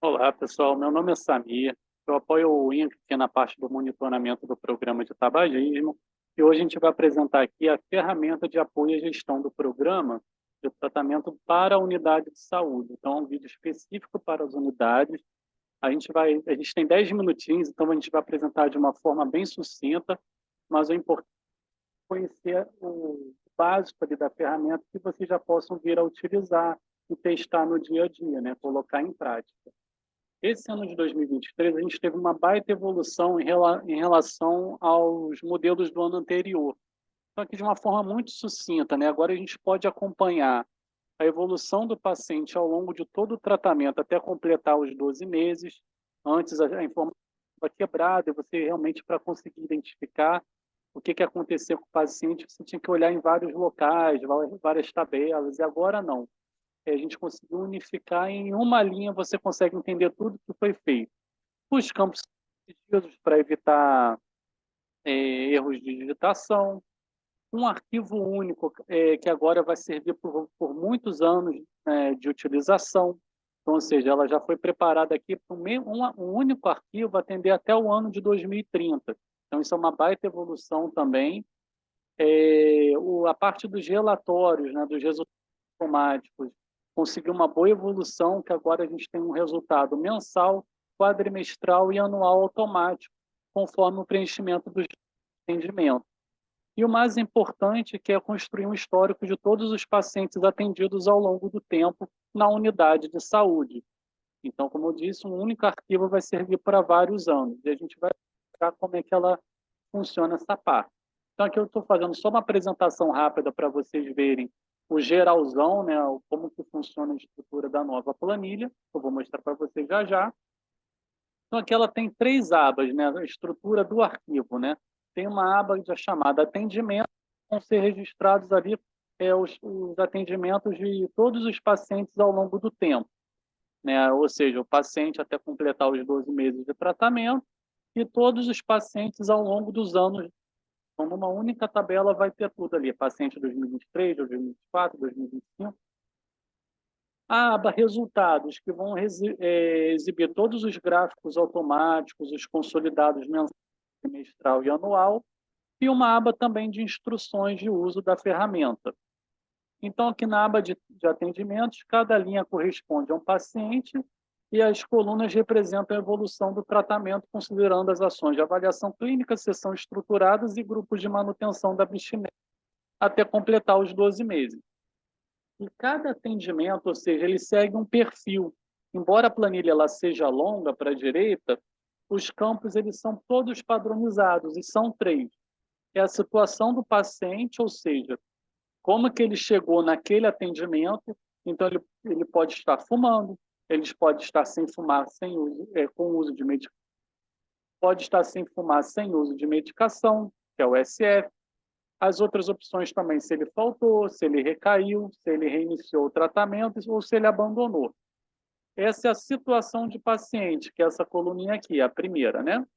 Olá, pessoal. Meu nome é Samir. Eu apoio o INCA na parte do monitoramento do programa de tabagismo. E hoje a gente vai apresentar aqui a ferramenta de apoio à gestão do programa de tratamento para a unidade de saúde. Então, é um vídeo específico para as unidades. A gente tem 10 minutinhos, então a gente vai apresentar de uma forma bem sucinta, mas o importante é conhecer o básico ali da ferramenta que vocês já possam vir a utilizar e testar no dia a dia, né? Colocar em prática. Esse ano de 2023, a gente teve uma baita evolução em relação aos modelos do ano anterior. Só que de uma forma muito sucinta, né? Agora a gente pode acompanhar a evolução do paciente ao longo de todo o tratamento até completar os 12 meses. Antes a informação estava quebrada, e você realmente, para conseguir identificar o que aconteceu com o paciente, você tinha que olhar em vários locais, várias tabelas, e agora não. A gente conseguiu unificar em uma linha, você consegue entender tudo que foi feito. Os campos precisos para evitar erros de digitação, um arquivo único que agora vai servir por muitos anos de utilização. Então, ou seja, ela já foi preparada aqui para um único arquivo atender até o ano de 2030. Então, isso é uma baita evolução também. A parte dos relatórios, né, dos resultados automáticos, conseguiu uma boa evolução, que agora a gente tem um resultado mensal, quadrimestral e anual automático, conforme o preenchimento dos atendimentos. E o mais importante, que é construir um histórico de todos os pacientes atendidos ao longo do tempo na unidade de saúde. Então, como eu disse, um único arquivo vai servir para vários anos, e a gente vai mostrar como é que ela funciona essa parte. Então, aqui eu estou fazendo só uma apresentação rápida para vocês verem o geralzão, né, como que funciona a estrutura da nova planilha, eu vou mostrar para vocês já já. Então, aqui ela tem três abas, né, a estrutura do arquivo, né? Tem uma aba chamada atendimento, vão ser registrados ali os atendimentos de todos os pacientes ao longo do tempo, né? Ou seja, o paciente até completar os 12 meses de tratamento e todos os pacientes ao longo dos anos. Então, numa única tabela vai ter tudo ali, paciente 2023, 2024, 2025. A aba resultados, que vão exibir todos os gráficos automáticos, os consolidados mensal, trimestral e anual, e uma aba também de instruções de uso da ferramenta. Então, aqui na aba de atendimentos, cada linha corresponde a um paciente e as colunas representam a evolução do tratamento, considerando as ações de avaliação clínica, sessão estruturadas e grupos de manutenção da abstinência, até completar os 12 meses. E cada atendimento, ou seja, ele segue um perfil. Embora a planilha ela seja longa para a direita, os campos eles são todos padronizados, e são três. É a situação do paciente, ou seja, como que ele chegou naquele atendimento. Então, ele pode estar fumando, ele pode estar sem fumar, com uso de medicação, pode estar sem fumar, sem uso de medicação, que é o SF. As outras opções também, se ele faltou, se ele recaiu, se ele reiniciou o tratamento ou se ele abandonou. Essa é a situação de paciente, que é essa coluninha aqui, a primeira, né?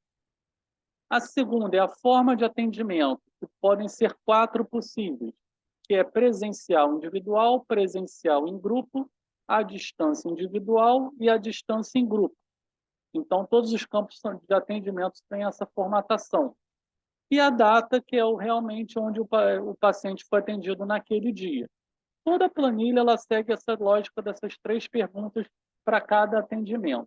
A segunda é a forma de atendimento, que podem ser quatro possíveis, que é presencial individual, presencial em grupo, a distância individual e a distância em grupo. Então, todos os campos de atendimento têm essa formatação. E a data, que é realmente onde o paciente foi atendido naquele dia. Toda a planilha ela segue essa lógica dessas três perguntas para cada atendimento.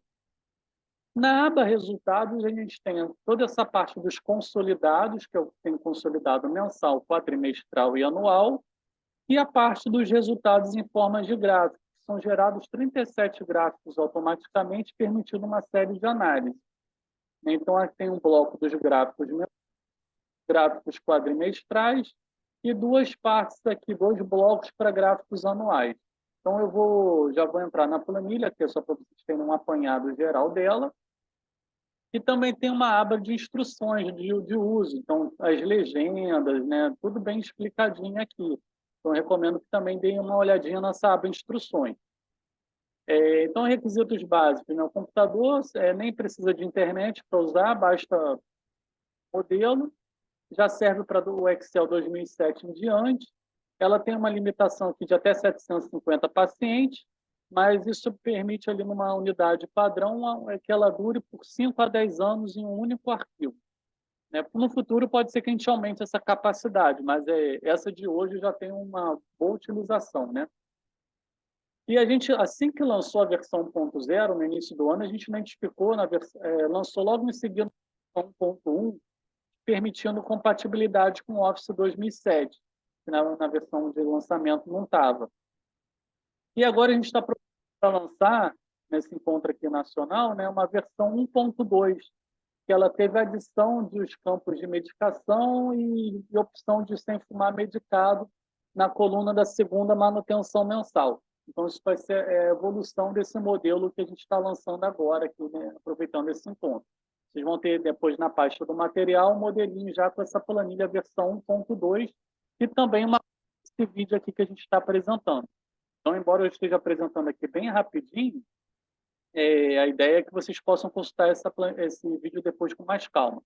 Na aba resultados, a gente tem toda essa parte dos consolidados, que eu tenho consolidado mensal, quadrimestral e anual, e a parte dos resultados em formas de gráficos. São gerados 37 gráficos automaticamente, permitindo uma série de análises. Então, aqui tem um bloco dos gráficos quadrimestrais e duas partes aqui, dois blocos para gráficos anuais. Então, já vou entrar na planilha, que é só para vocês terem um apanhado geral dela. E também tem uma aba de instruções de uso, então as legendas, né, tudo bem explicadinho aqui. Então, recomendo que também deem uma olhadinha nessa aba instruções. Então, requisitos básicos, né? O computador nem precisa de internet para usar, basta modelo, já serve para o Excel 2007 em diante. Ela tem uma limitação aqui de até 750 pacientes, mas isso permite ali numa unidade padrão que ela dure por 5 a 10 anos em um único arquivo, né? No futuro pode ser que a gente aumente essa capacidade, mas essa de hoje já tem uma boa utilização, né? E a gente, assim que lançou a versão 1.0, no início do ano, a gente identificou, lançou logo em seguida a 1.1, permitindo compatibilidade com o Office 2007, que na versão de lançamento não estava. E agora a gente está para lançar, nesse encontro aqui nacional, né, uma versão 1.2, que ela teve a adição dos campos de medicação e opção de sem fumar medicado na coluna da segunda manutenção mensal. Então, isso vai ser a evolução desse modelo que a gente está lançando agora, aqui, né, aproveitando esse encontro. Vocês vão ter depois na pasta do material um modelinho já com essa planilha versão 1.2 e também esse vídeo aqui que a gente está apresentando. Então, embora eu esteja apresentando aqui bem rapidinho, a ideia é que vocês possam consultar esse vídeo depois com mais calma.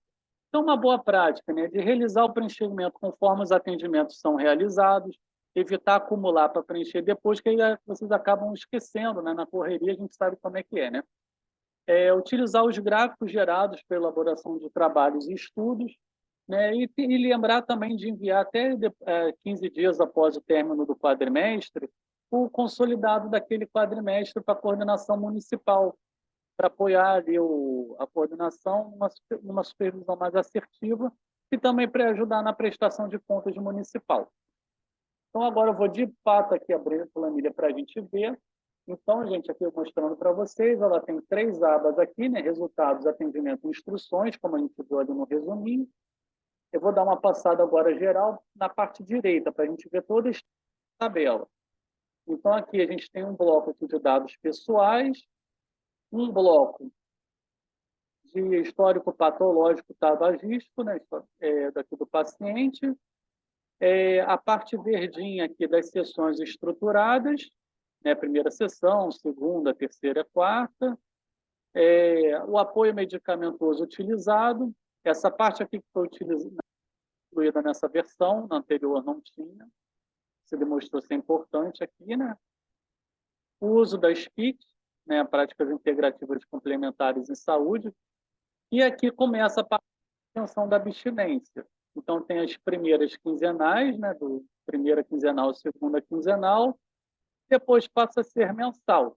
Então, uma boa prática, né, de realizar o preenchimento conforme os atendimentos são realizados, evitar acumular para preencher depois, que aí vocês acabam esquecendo, né? Na correria a gente sabe como é que é, né? Utilizar os gráficos gerados pela elaboração de trabalhos e estudos, né? E lembrar também de enviar até 15 dias após o término do quadrimestre o consolidado daquele quadrimestre para a coordenação municipal, para apoiar ali a coordenação numa supervisão mais assertiva e também para ajudar na prestação de contas municipal. Então, agora eu vou de fato aqui abrir a planilha para a gente ver. Então, gente, aqui eu mostrando para vocês, ela tem 3 abas aqui, né? Resultados, atendimento e instruções, como a gente viu ali no resuminho. Eu vou dar uma passada agora geral na parte direita, para a gente ver toda a tabela. Então, aqui a gente tem um bloco aqui de dados pessoais, um bloco de histórico patológico tabagístico, né, daqui do paciente, a parte verdinha aqui das sessões estruturadas, né, primeira sessão, segunda, terceira, quarta, o apoio medicamentoso utilizado, essa parte aqui que foi incluída nessa versão, na anterior não tinha, se demonstrou ser importante aqui, né? O uso das PICs, né, práticas integrativas complementares em saúde, e aqui começa a atenção da abstinência. Então, tem as primeiras quinzenais, né, do primeira quinzenal, segunda quinzenal, depois passa a ser mensal,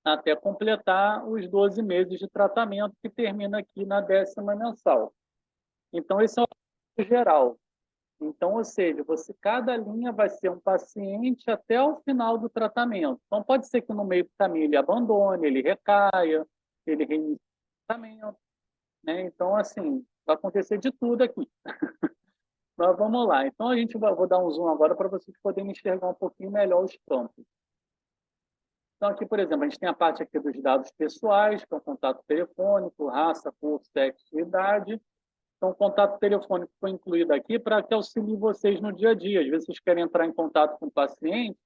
até completar os 12 meses de tratamento, que termina aqui na 10ª mensal. Então, esse é o geral. Então, ou seja, cada linha vai ser um paciente até o final do tratamento. Então, pode ser que no meio do caminho ele abandone, ele recaia, ele reinicie o tratamento, né? Então, assim, vai acontecer de tudo aqui. Mas vamos lá. Então, vou dar um zoom agora para vocês poderem enxergar um pouquinho melhor os campos. Então, aqui, por exemplo, a gente tem a parte aqui dos dados pessoais, que é o contato telefônico, raça, cor, sexo e idade. Então, o contato telefônico foi incluído aqui para que auxilie vocês no dia a dia. Às vezes, vocês querem entrar em contato com o paciente,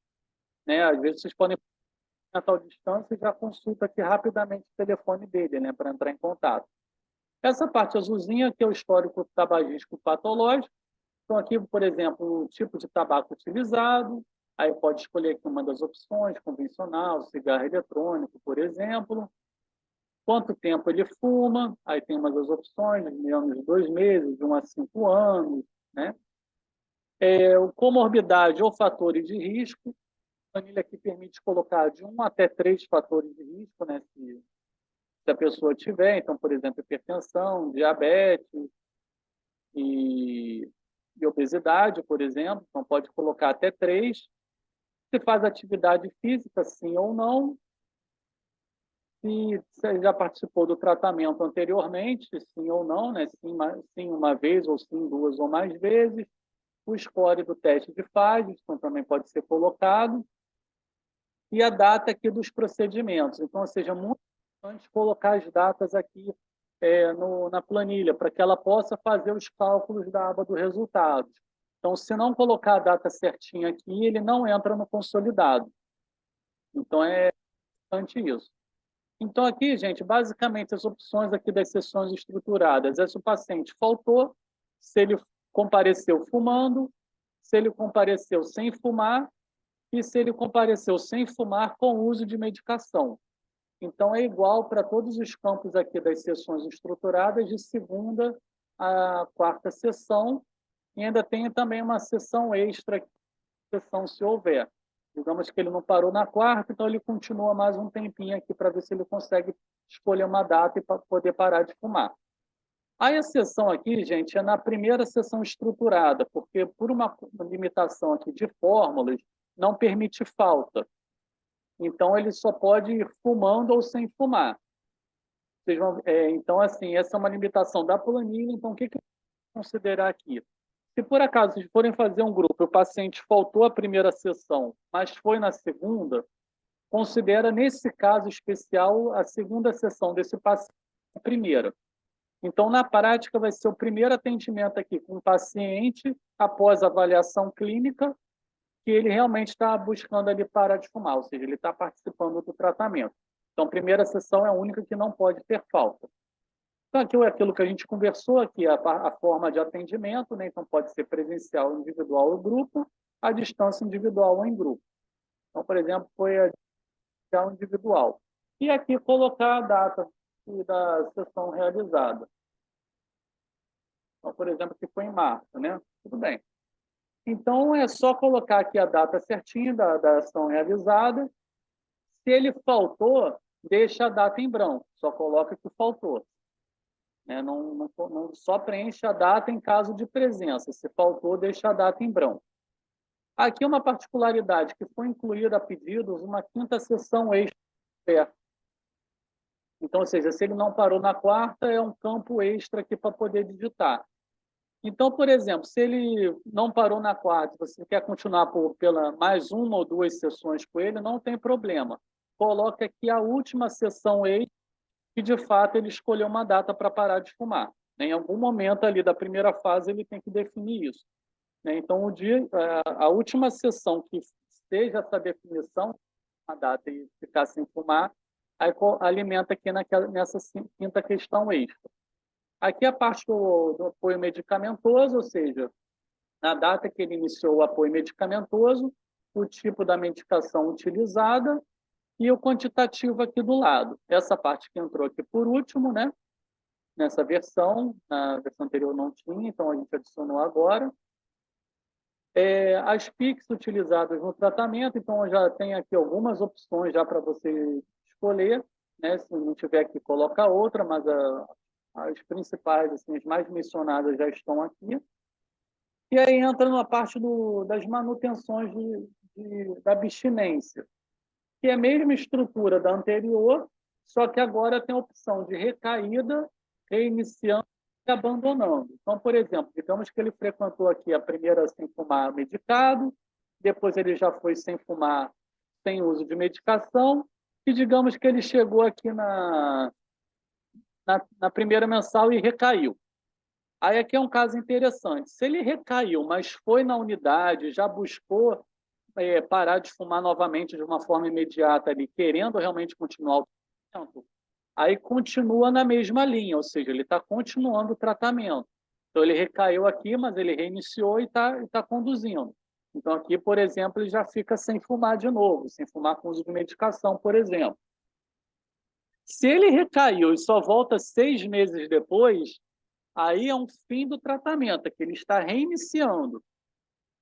né? Às vezes, vocês podem a tal distância e já consulta aqui rapidamente o telefone dele, né, para entrar em contato. Essa parte azulzinha, que é o histórico tabagístico patológico. Então, aqui, por exemplo, o tipo de tabaco utilizado, aí pode escolher aqui uma das opções, convencional, cigarro eletrônico, por exemplo. Quanto tempo ele fuma, aí tem umas das opções, de menos de 2 meses, de 1 a 5 anos, né? Comorbidade ou fatores de risco, a planilha aqui permite colocar de 1 até 3 fatores de risco, né? Se a pessoa tiver, então, por exemplo, hipertensão, diabetes e obesidade, por exemplo, então pode colocar até 3. Se faz atividade física, sim ou não. Se você já participou do tratamento anteriormente, sim ou não, né? Sim uma vez, ou sim 2 ou mais vezes. O score do teste de Phages, então também pode ser colocado. E a data aqui dos procedimentos. Então, ou seja, muito importante colocar as datas aqui na planilha, para que ela possa fazer os cálculos da aba do resultado. Então, se não colocar a data certinha aqui, ele não entra no consolidado. Então, é importante isso. Então, aqui, gente, basicamente, as opções aqui das sessões estruturadas é se o paciente faltou, se ele compareceu fumando, se ele compareceu sem fumar e se ele compareceu sem fumar com uso de medicação. Então, é igual para todos os campos aqui das sessões estruturadas, de segunda a quarta sessão, e ainda tem também uma sessão extra, sessão se houver. Digamos que ele não parou na quarta, então ele continua mais um tempinho aqui para ver se ele consegue escolher uma data e poder parar de fumar. A exceção aqui, gente, é na primeira sessão estruturada, porque por uma limitação aqui de fórmulas, não permite falta. Então, ele só pode ir fumando ou sem fumar. Vocês vão, então, assim, essa é uma limitação da planilha. Então, o que eu vou considerar aqui? Se por acaso vocês forem fazer um grupo, o paciente faltou a primeira sessão, mas foi na segunda, considera, nesse caso especial, a segunda sessão desse paciente a primeira. Então, na prática, vai ser o primeiro atendimento aqui com o paciente, após a avaliação clínica, que ele realmente está buscando ali parar de fumar, ou seja, ele está participando do tratamento. Então, a primeira sessão é a única que não pode ter falta. Então, aqui é aquilo que a gente conversou aqui, a forma de atendimento, né? Então, pode ser presencial, individual ou grupo, a distância individual ou em grupo. Então, por exemplo, foi a individual. E aqui colocar a data da sessão realizada. Então, por exemplo, que foi em março, né? Tudo bem. Então, é só colocar aqui a data certinha da ação realizada. Se ele faltou, deixa a data em branco, só coloca que faltou. Não só preenche a data em caso de presença. Se faltou, deixa a data em branco. Aqui uma particularidade, que foi incluída a pedidos uma quinta sessão extra. Então, ou seja, se ele não parou na quarta, é um campo extra aqui para poder digitar. Então, por exemplo, se ele não parou na quarta, você quer continuar pela mais uma ou duas sessões com ele, não tem problema. Coloque aqui a última sessão extra, que de fato ele escolheu uma data para parar de fumar. Em algum momento ali da primeira fase ele tem que definir isso. Então, a última sessão que seja essa definição, a data e ficar sem fumar, aí alimenta aqui nessa quinta questão extra. Aqui a parte do apoio medicamentoso, ou seja, na data que ele iniciou o apoio medicamentoso, o tipo da medicação utilizada e o quantitativo aqui do lado. Essa parte que entrou aqui por último, né? Nessa versão, na versão anterior não tinha, então a gente adicionou agora. As PICs utilizadas no tratamento, então já tem aqui algumas opções já para você escolher, né? Se não tiver aqui, coloca outra, mas as principais, assim, as mais mencionadas já estão aqui. E aí entra na parte das manutenções da abstinência, que é a mesma estrutura da anterior, só que agora tem a opção de recaída, reiniciando e abandonando. Então, por exemplo, digamos que ele frequentou aqui a primeira sem fumar medicado, depois ele já foi sem fumar, sem uso de medicação, e digamos que ele chegou aqui na primeira mensal e recaiu. Aí aqui é um caso interessante. Se ele recaiu, mas foi na unidade, já buscou parar de fumar novamente de uma forma imediata ali, querendo realmente continuar o tratamento, aí continua na mesma linha, ou seja, ele está continuando o tratamento. Então, ele recaiu aqui, mas ele reiniciou e tá conduzindo. Então, aqui, por exemplo, ele já fica sem fumar de novo, sem fumar com uso de medicação, por exemplo. Se ele recaiu e só volta 6 meses depois, aí é um fim do tratamento, é que ele está reiniciando.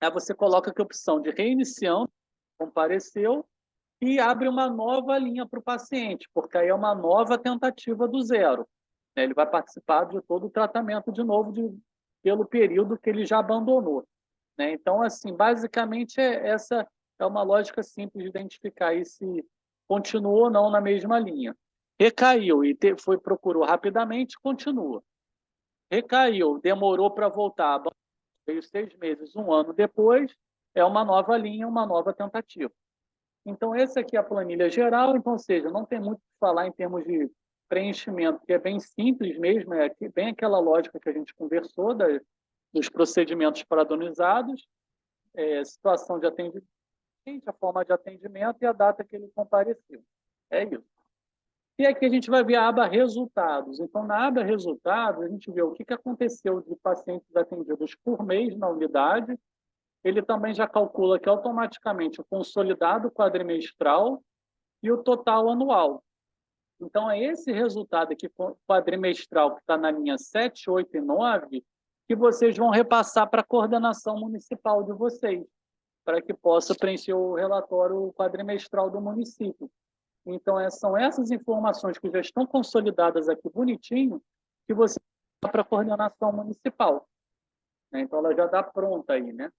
Aí você coloca aqui a opção de reiniciando, compareceu, e abre uma nova linha para o paciente, porque aí é uma nova tentativa do zero. Ele vai participar de todo o tratamento de novo pelo período que ele já abandonou. Então, assim, basicamente, essa é uma lógica simples de identificar aí se continua ou não na mesma linha. Recaiu e procurou rapidamente, continua. Recaiu, demorou para voltar, veio 6 meses, 1 ano depois, é uma nova linha, uma nova tentativa. Então, essa aqui é a planilha geral, então, ou seja, não tem muito o que falar em termos de preenchimento, que é bem simples mesmo, é bem aquela lógica que a gente conversou dos procedimentos padronizados, situação de atendimento, a forma de atendimento e a data que ele compareceu. É isso. E aqui a gente vai ver a aba resultados. Então, na aba resultados, a gente vê o que aconteceu de pacientes atendidos por mês na unidade, ele também já calcula aqui automaticamente o consolidado quadrimestral e o total anual. Então, é esse resultado aqui quadrimestral que está na linha 7, 8 e 9 que vocês vão repassar para a coordenação municipal de vocês, para que possa preencher o relatório quadrimestral do município. Então, são essas informações que já estão consolidadas aqui bonitinho, que você dá para a coordenação municipal. Então, ela já dá pronta aí, né?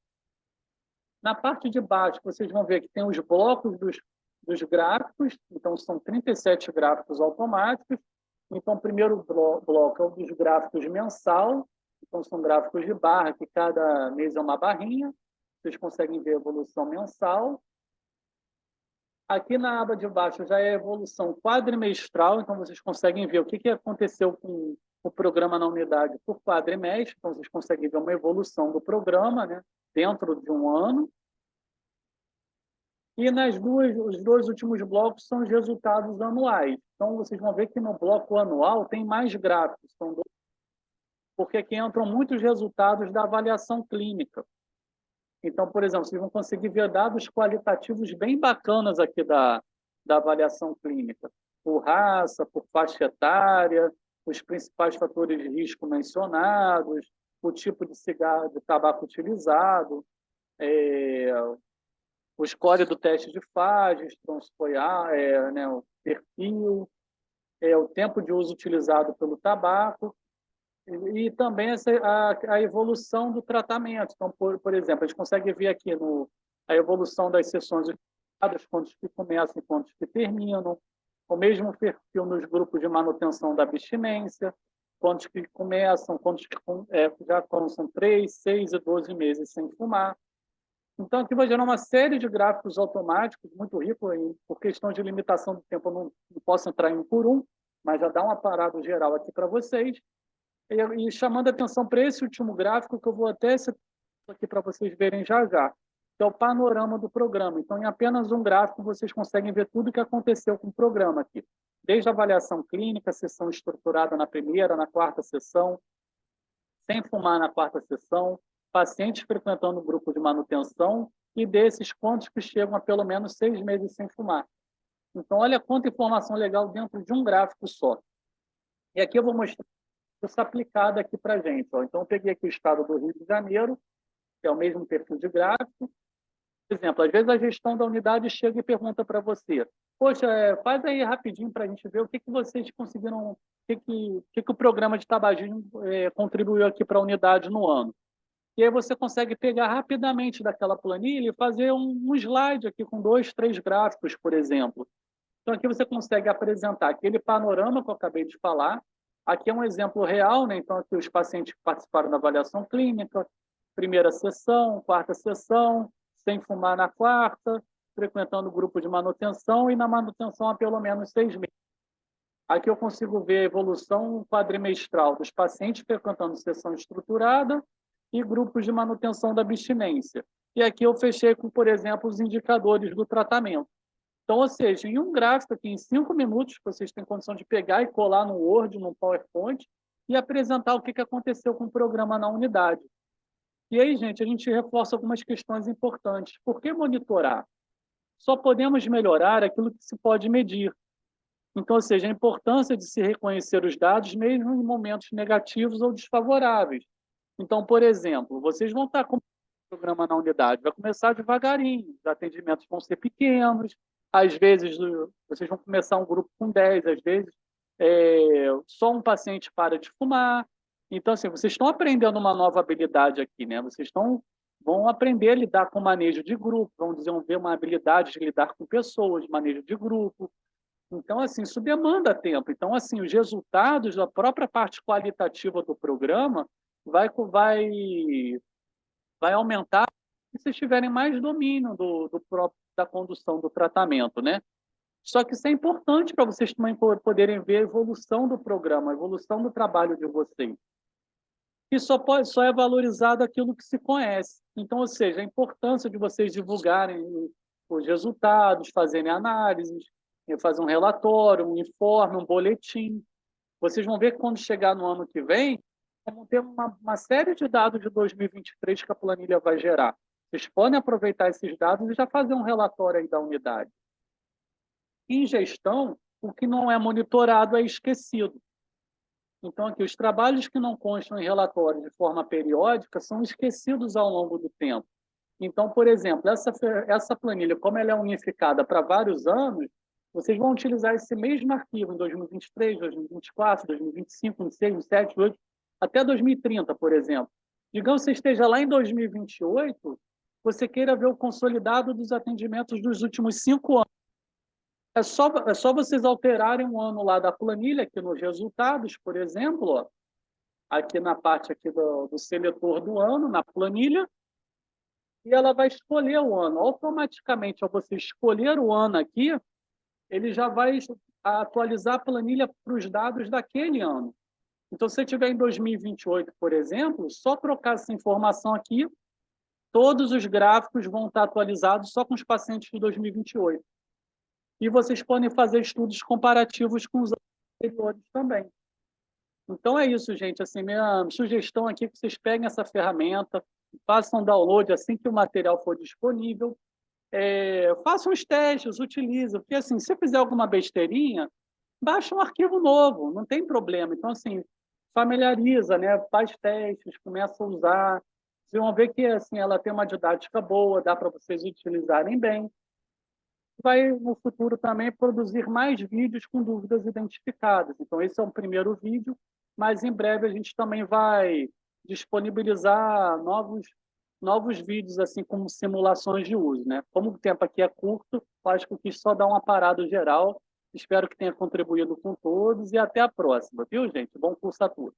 Na parte de baixo, vocês vão ver que tem os blocos dos gráficos, então são 37 gráficos automáticos. Então, o primeiro bloco é o dos gráficos mensal, então são gráficos de barra, que cada mês é uma barrinha, vocês conseguem ver a evolução mensal. Aqui na aba de baixo já é a evolução quadrimestral, então vocês conseguem ver o que aconteceu com o programa na unidade por quadrimestre, então vocês conseguem ver uma evolução do programa, né, dentro de um ano. E os dois últimos blocos são os resultados anuais. Então, vocês vão ver que no bloco anual tem mais gráficos, porque aqui entram muitos resultados da avaliação clínica. Então, por exemplo, vocês vão conseguir ver dados qualitativos bem bacanas aqui da avaliação clínica, por raça, por faixa etária, os principais fatores de risco mencionados, o tipo de cigarro, de tabaco utilizado, o score do teste de Fagin, né, o perfil, o tempo de uso utilizado pelo tabaco e também a evolução do tratamento. Então, por exemplo, a gente consegue ver aqui a evolução das sessões utilizadas, quantos que começam e quantos que terminam, o mesmo perfil nos grupos de manutenção da abstinência, quantos que começam, quantos que já são 3, 6 e 12 meses sem fumar. Então, aqui vai gerar uma série de gráficos automáticos, muito rico, por questão de limitação do tempo, eu não posso entrar em um por um, mas já dá um aparato geral aqui para vocês. E chamando a atenção para esse último gráfico, que eu vou até citar aqui para vocês verem já já, que é o panorama do programa. Então, em apenas um gráfico, vocês conseguem ver tudo o que aconteceu com o programa aqui. Desde a avaliação clínica, sessão estruturada na primeira, na quarta sessão, sem fumar na quarta sessão, pacientes frequentando o grupo de manutenção e desses, quantos que chegam a pelo menos 6 meses sem fumar. Então, olha quanta informação legal dentro de um gráfico só. E aqui eu vou mostrar isso aplicado aqui para a gente. Então, eu peguei aqui o estado do Rio de Janeiro, que é o mesmo perfil de gráfico. Por exemplo, às vezes a gestão da unidade chega e pergunta para você, poxa, faz aí rapidinho para a gente ver o que vocês conseguiram, o que o programa de tabagismo contribuiu aqui para a unidade no ano. E aí você consegue pegar rapidamente daquela planilha e fazer um slide aqui com 2, 3 gráficos, por exemplo. Então, aqui você consegue apresentar aquele panorama que eu acabei de falar. Aqui é um exemplo real, né? Então, aqui os pacientes que participaram da avaliação clínica, primeira sessão, quarta sessão, sem fumar na quarta, frequentando o grupo de manutenção e na manutenção há pelo menos 6 meses. Aqui eu consigo ver a evolução quadrimestral dos pacientes frequentando sessão estruturada e grupos de manutenção da abstinência. E aqui eu fechei com, por exemplo, os indicadores do tratamento. Então, ou seja, em um gráfico aqui, em 5 minutos, vocês têm condição de pegar e colar no Word, no PowerPoint, e apresentar o que aconteceu com o programa na unidade. E aí, gente, a gente reforça algumas questões importantes. Por que monitorar? Só podemos melhorar aquilo que se pode medir. Então, ou seja, a importância de se reconhecer os dados, mesmo em momentos negativos ou desfavoráveis. Então, por exemplo, vocês vão estar com o programa na unidade, vai começar devagarinho, os atendimentos vão ser pequenos, às vezes vocês vão começar um grupo com 10, às vezes só um paciente para de fumar. Então, assim, vocês estão aprendendo uma nova habilidade aqui, né? Vocês vão aprender a lidar com manejo de grupo, vão desenvolver uma habilidade de lidar com pessoas, manejo de grupo. Então, assim, isso demanda tempo. Então, assim, os resultados da própria parte qualitativa do programa vai aumentar se vocês tiverem mais domínio da condução do tratamento, né? Só que isso é importante para vocês também poderem ver a evolução do programa, a evolução do trabalho de vocês. E só é valorizado aquilo que se conhece. Então, ou seja, a importância de vocês divulgarem os resultados, fazerem análises, fazer um relatório, um informe, um boletim. Vocês vão ver que quando chegar no ano que vem, vamos ter uma série de dados de 2023 que a planilha vai gerar. Vocês podem aproveitar esses dados e já fazer um relatório aí da unidade. Em gestão, o que não é monitorado é esquecido. Então, aqui, os trabalhos que não constam em relatório de forma periódica são esquecidos ao longo do tempo. Então, por exemplo, essa planilha, como ela é unificada para vários anos, vocês vão utilizar esse mesmo arquivo em 2023, 2024, 2025, 2026, 2027, 2028, até 2030, por exemplo. Digamos que você esteja lá em 2028, você queira ver o consolidado dos atendimentos dos últimos 5 anos. É só vocês alterarem um ano lá da planilha, aqui nos resultados, por exemplo, ó, aqui na parte aqui do seletor do ano, na planilha, e ela vai escolher o ano. Automaticamente, ao você escolher o ano aqui, ele já vai atualizar a planilha para os dados daquele ano. Então, se você tiver em 2028, por exemplo, só trocar essa informação aqui, todos os gráficos vão estar atualizados só com os pacientes de 2028. E vocês podem fazer estudos comparativos com os anos anteriores também. Então é isso, gente. Assim, minha sugestão aqui é que vocês peguem essa ferramenta, façam download assim que o material for disponível, façam os testes, utilizem, porque assim, se fizer alguma besteirinha, baixa um arquivo novo, não tem problema. Então, assim, familiariza, né? Faz testes, começa a usar. Vocês vão ver que assim, ela tem uma didática boa, dá para vocês utilizarem bem. Vai, no futuro, também produzir mais vídeos com dúvidas identificadas. Então, esse é um primeiro vídeo, mas em breve a gente também vai disponibilizar novos vídeos, assim como simulações de uso, né? Como o tempo aqui é curto, acho que eu quis só dar uma parada geral. Espero que tenha contribuído com todos e até a próxima, viu, gente? Bom curso a todos.